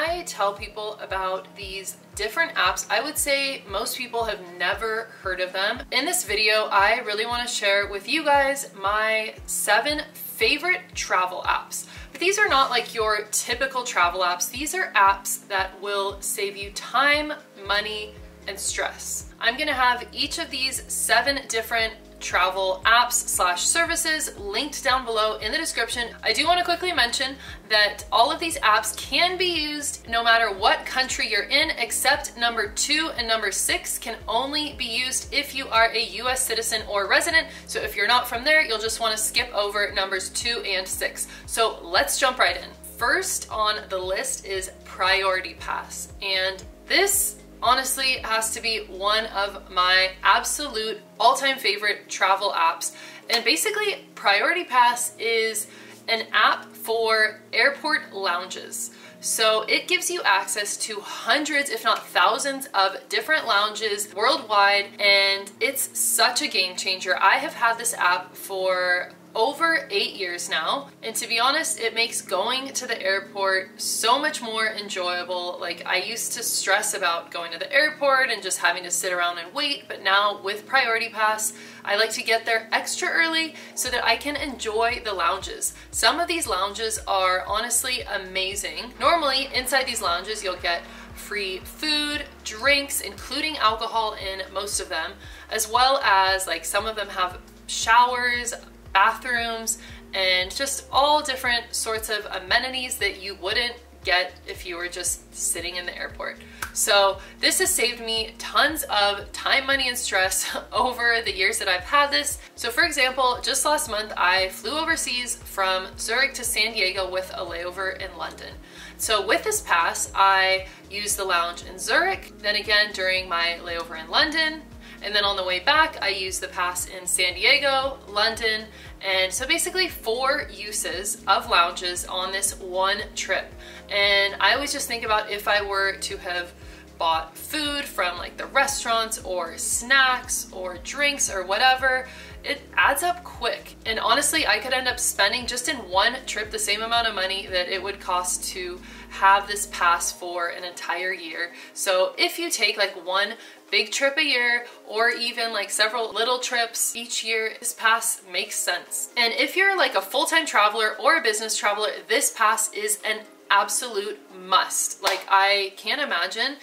I tell people about these different apps, I would say most people have never heard of them. In this video, I really want to share with you guys my 7 favorite travel apps. But these are not like your typical travel apps. These are apps that will save you time, money, and stress. I'm gonna have each of these 7 different travel apps slash services linked down below in the description. I do want to quickly mention that all of these apps can be used no matter what country you're in, except number 2 and number 6 can only be used if you are a US citizen or resident. So if you're not from there, you'll just want to skip over numbers 2 and 6. So let's jump right in. First on the list is Priority Pass, and this honestly has to be one of my absolute all-time favorite travel apps. And basically, Priority Pass is an app for airport lounges. So it gives you access to hundreds, if not thousands, of different lounges worldwide, and it's such a game changer. I have had this app for over 8 years now, and to be honest, it makes going to the airport so much more enjoyable. Like, I used to stress about going to the airport and just having to sit around and wait, but now with Priority Pass, I like to get there extra early so that I can enjoy the lounges. Some of these lounges are honestly amazing. Normally, inside these lounges, you'll get free food, drinks, including alcohol in most of them, as well as like some of them have showers, bathrooms, and just all different sorts of amenities that you wouldn't get if you were just sitting in the airport. So this has saved me tons of time, money, and stress over the years that I've had this. So for example, just last month, I flew overseas from Zurich to San Diego with a layover in London. So with this pass, I used the lounge in Zurich, then again during my layover in London, and then on the way back, I used the pass in San Diego, London, and so basically 4 uses of lounges on this one trip. And I always just think about if I were to have bought food from like the restaurants or snacks or drinks or whatever, it adds up quick. And honestly, I could end up spending just in one trip the same amount of money that it would cost to have this pass for an entire year. So if you take like one big trip a year or even like several little trips each year, this pass makes sense. And if you're like a full-time traveler or a business traveler, this pass is an absolute must. Like, I can't imagine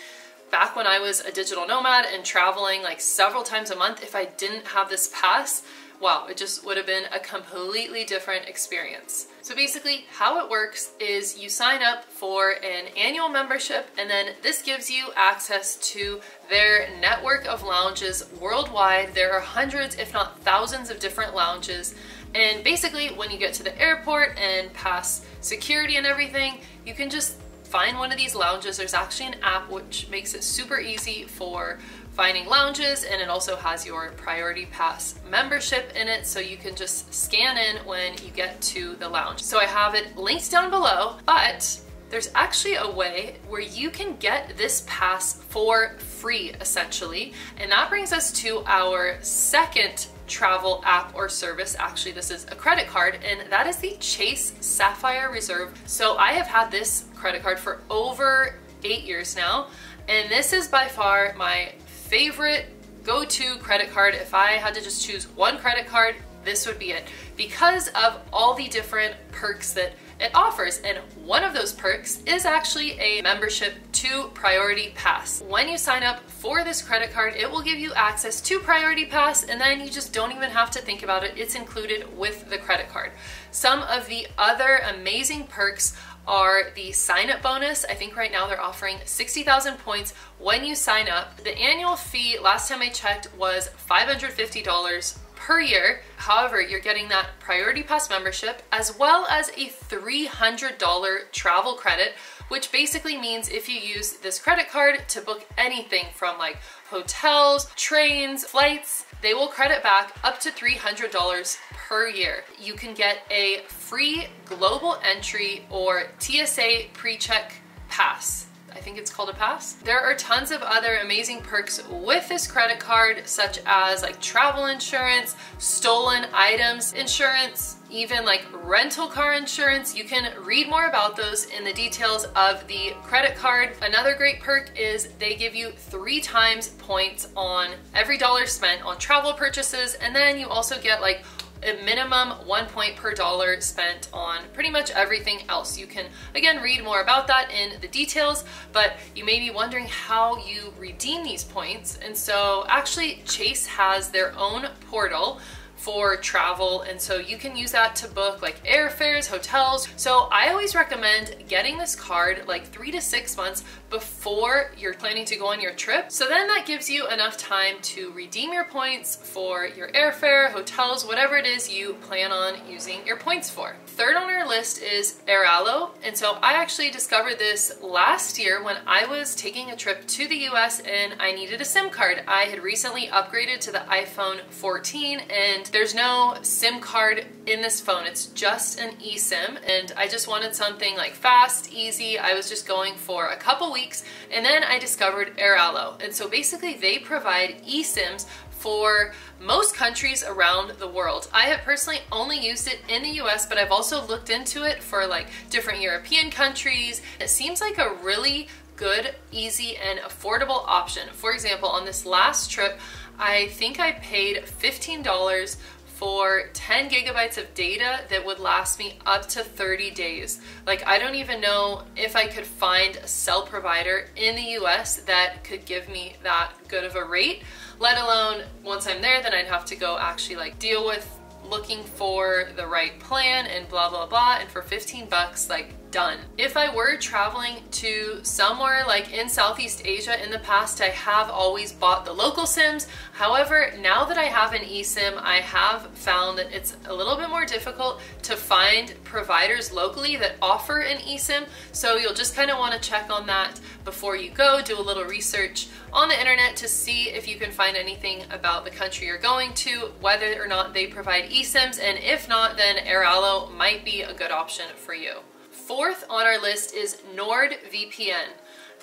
back when I was a digital nomad and traveling like several times a month, if I didn't have this pass, wow, it just would have been a completely different experience. So basically how it works is you sign up for an annual membership, and then this gives you access to their network of lounges worldwide. There are hundreds, if not thousands, of different lounges. And basically when you get to the airport and pass security and everything, you can just find one of these lounges. There's actually an app which makes it super easy for finding lounges, and it also has your Priority Pass membership in it, so you can just scan in when you get to the lounge. So I have it linked down below, but there's actually a way where you can get this pass for free, essentially. And that brings us to our second travel app or service. Actually, this is a credit card, and that is the Chase Sapphire Reserve. So I have had this credit card for over 8 years now, and this is by far my favorite go-to credit card. If I had to just choose one credit card, this would be it, because of all the different perks that it offers. And one of those perks is actually a membership to Priority Pass. When you sign up for this credit card, it will give you access to Priority Pass, and then you just don't even have to think about it. It's included with the credit card. Some of the other amazing perks are the sign-up bonus. I think right now they're offering 60,000 points when you sign up. The annual fee, last time I checked, was $550 per year. However, you're getting that Priority Pass membership as well as a $300 travel credit, which basically means if you use this credit card to book anything from like hotels, trains, flights, they will credit back up to $300 per year. You can get a free global entry or TSA pre-check pass. I think it's called a pass. There are tons of other amazing perks with this credit card, such as like travel insurance, stolen items insurance, even like rental car insurance. You can read more about those in the details of the credit card. Another great perk is they give you 3 times points on every dollar spent on travel purchases, and then you also get like a minimum 1 point per dollar spent on pretty much everything else. You can again read more about that in the details, but you may be wondering how you redeem these points. And so actually Chase has their own portal for travel, and so you can use that to book like airfares, hotels. So I always recommend getting this card like 3 to 6 months before you're planning to go on your trip. So then that gives you enough time to redeem your points for your airfare, hotels, whatever it is you plan on using your points for. Third on our list is Airalo, and so I actually discovered this last year when I was taking a trip to the US and I needed a SIM card. I had recently upgraded to the iPhone 14 and there's no SIM card in this phone. It's just an eSIM, and I just wanted something like fast, easy. I was just going for a couple weeks, and then I discovered Airalo. And so basically they provide eSIMs for most countries around the world. I have personally only used it in the US, but I've also looked into it for like different European countries. It seems like a really good, easy, and affordable option. For example, on this last trip, I think I paid $15 for 10 gigabytes of data that would last me up to 30 days. Like, I don't even know if I could find a cell provider in the US that could give me that good of a rate, let alone once I'm there, then I'd have to go actually like deal with looking for the right plan and blah, blah, blah. And for 15 bucks, like, done. If I were traveling to somewhere like in Southeast Asia in the past, I have always bought the local SIMs. However, now that I have an eSIM, I have found that it's a little bit more difficult to find providers locally that offer an eSIM. So you'll just kind of want to check on that before you go, do a little research on the internet to see if you can find anything about the country you're going to, whether or not they provide eSIMs, and if not, then Airalo might be a good option for you. Fourth on our list is NordVPN.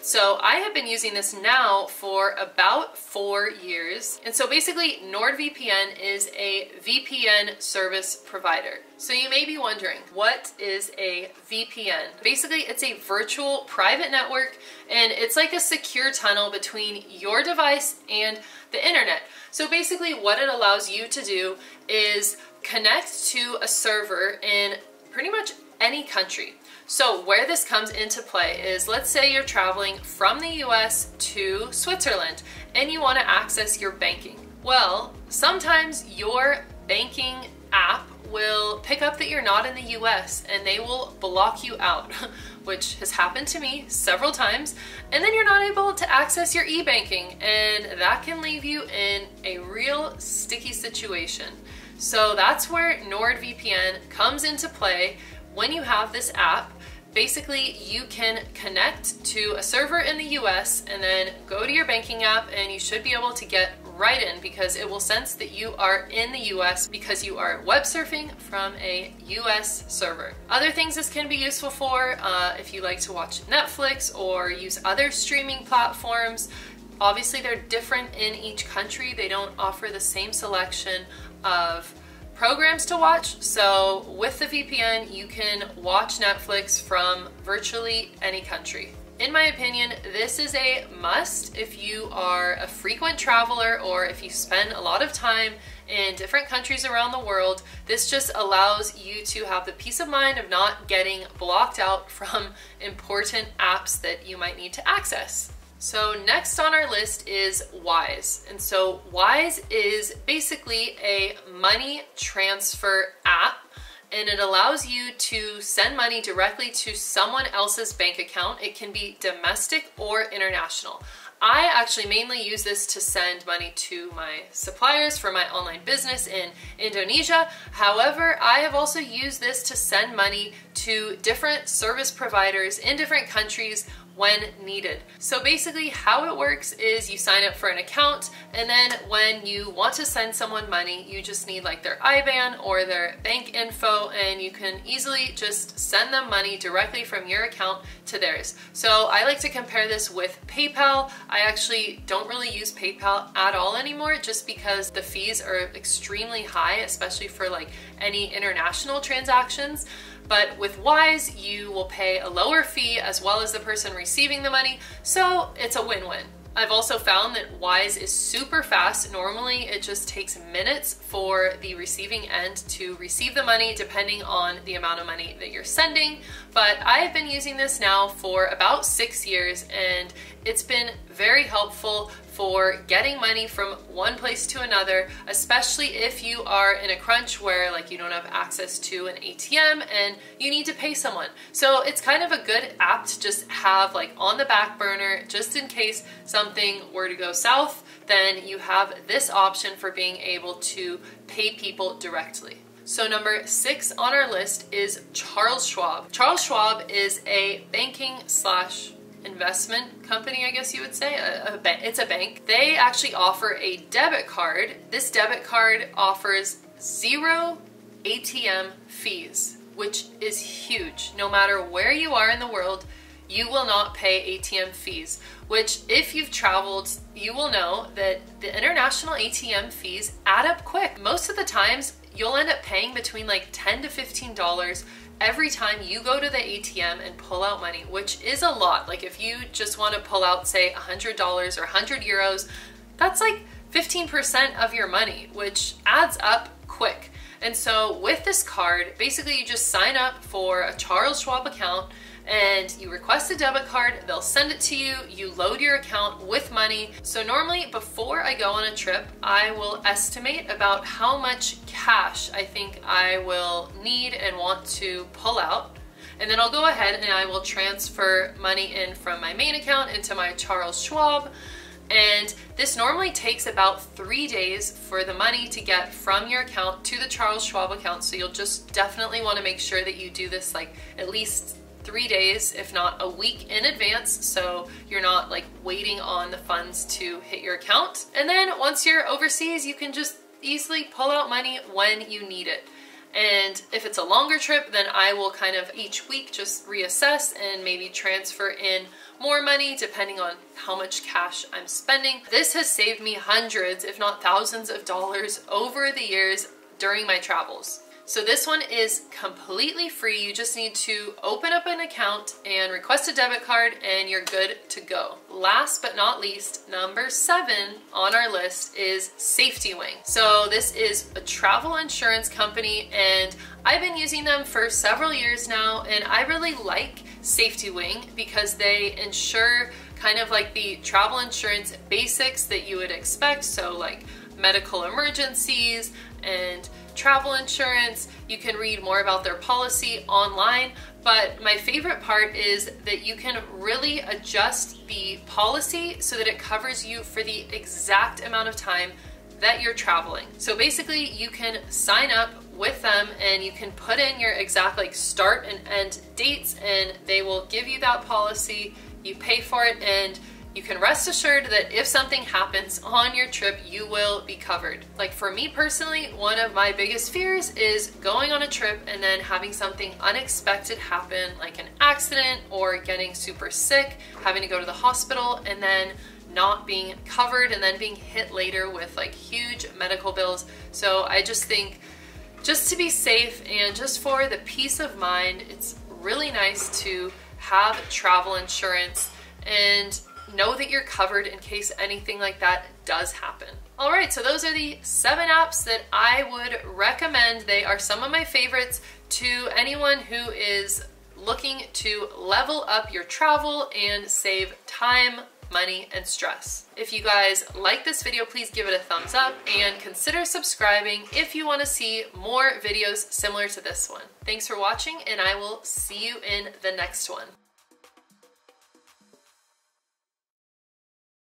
So I have been using this now for about 4 years. And so basically NordVPN is a VPN service provider. So you may be wondering, what is a VPN? Basically, it's a virtual private network, and it's like a secure tunnel between your device and the internet. So basically what it allows you to do is connect to a server in pretty much any country. So where this comes into play is, let's say you're traveling from the US to Switzerland and you want to access your banking. Well, sometimes your banking app will pick up that you're not in the US and they will block you out, which has happened to me several times, and then you're not able to access your e-banking, and that can leave you in a real sticky situation. So that's where NordVPN comes into play. When you have this app, basically you can connect to a server in the US and then go to your banking app, and you should be able to get right in because it will sense that you are in the US because you are web surfing from a US server. Other things this can be useful for, if you like to watch Netflix or use other streaming platforms. Obviously they're different in each country. They don't offer the same selection of programs to watch. So with the VPN, you can watch Netflix from virtually any country. In my opinion, this is a must if you are a frequent traveler or if you spend a lot of time in different countries around the world. This just allows you to have the peace of mind of not getting blocked out from important apps that you might need to access. So next on our list is Wise. And so Wise is basically a money transfer app, and it allows you to send money directly to someone else's bank account. It can be domestic or international. I actually mainly use this to send money to my suppliers for my online business in Indonesia. However, I have also used this to send money to different service providers in different countries when needed. So basically how it works is you sign up for an account, and then when you want to send someone money, you just need like their IBAN or their bank info, and you can easily just send them money directly from your account to theirs. So I like to compare this with PayPal. I actually don't really use PayPal at all anymore, just because the fees are extremely high, especially for like any international transactions. But with Wise, you will pay a lower fee as well as the person receiving the money, so it's a win-win. I've also found that Wise is super fast. Normally it just takes minutes for the receiving end to receive the money, depending on the amount of money that you're sending. But I've been using this now for about 6 years, and it's been very helpful for getting money from one place to another, especially if you are in a crunch where like you don't have access to an ATM and you need to pay someone. So it's kind of a good app to just have like on the back burner, just in case something were to go south, then you have this option for being able to pay people directly. So number 6 on our list is Charles Schwab. Charles Schwab is a banking slash investment company, I guess you would say. It's a bank. They actually offer a debit card. This debit card offers 0 ATM fees, which is huge. No matter where you are in the world, you will not pay ATM fees, which if you've traveled, you will know that the international ATM fees add up quick. Most of the times, you'll end up paying between like $10 to $15 every time you go to the ATM and pull out money, which is a lot. Like if you just want to pull out, say, $100 or 100 euros, that's like 15% of your money, which adds up quick. And so with this card, basically you just sign up for a Charles Schwab account and you request a debit card, they'll send it to you, you load your account with money. So normally before I go on a trip, I will estimate about how much cash I think I will need and want to pull out. And then I'll go ahead and I will transfer money in from my main account into my Charles Schwab. And this normally takes about 3 days for the money to get from your account to the Charles Schwab account. So you'll just definitely want to make sure that you do this like at least 3 days, if not a week in advance, so you're not like waiting on the funds to hit your account. And then once you're overseas, you can just easily pull out money when you need it. And if it's a longer trip, then I will kind of each week just reassess and maybe transfer in more money depending on how much cash I'm spending. This has saved me hundreds, if not thousands of dollars over the years during my travels. So this one is completely free. You just need to open up an account and request a debit card and you're good to go. Last but not least, number 7 on our list is Safety Wing. So this is a travel insurance company and I've been using them for several years now, and I really like Safety Wing because they insure kind of like the travel insurance basics that you would expect. So like medical emergencies and travel insurance. You can read more about their policy online, but my favorite part is that you can really adjust the policy so that it covers you for the exact amount of time that you're traveling. So basically you can sign up with them and you can put in your exact like start and end dates, and they will give you that policy. You pay for it and you can rest assured that if something happens on your trip, you will be covered. Like for me personally, one of my biggest fears is going on a trip and then having something unexpected happen, like an accident or getting super sick, having to go to the hospital, and then not being covered and then being hit later with like huge medical bills. So I just think, just to be safe and just for the peace of mind, it's really nice to have travel insurance and know that you're covered in case anything like that does happen. Alright, so those are the 7 apps that I would recommend. They are some of my favorites to anyone who is looking to level up your travel and save time, money, and stress. If you guys like this video, please give it a thumbs up and consider subscribing if you want to see more videos similar to this one. Thanks for watching, and I will see you in the next one.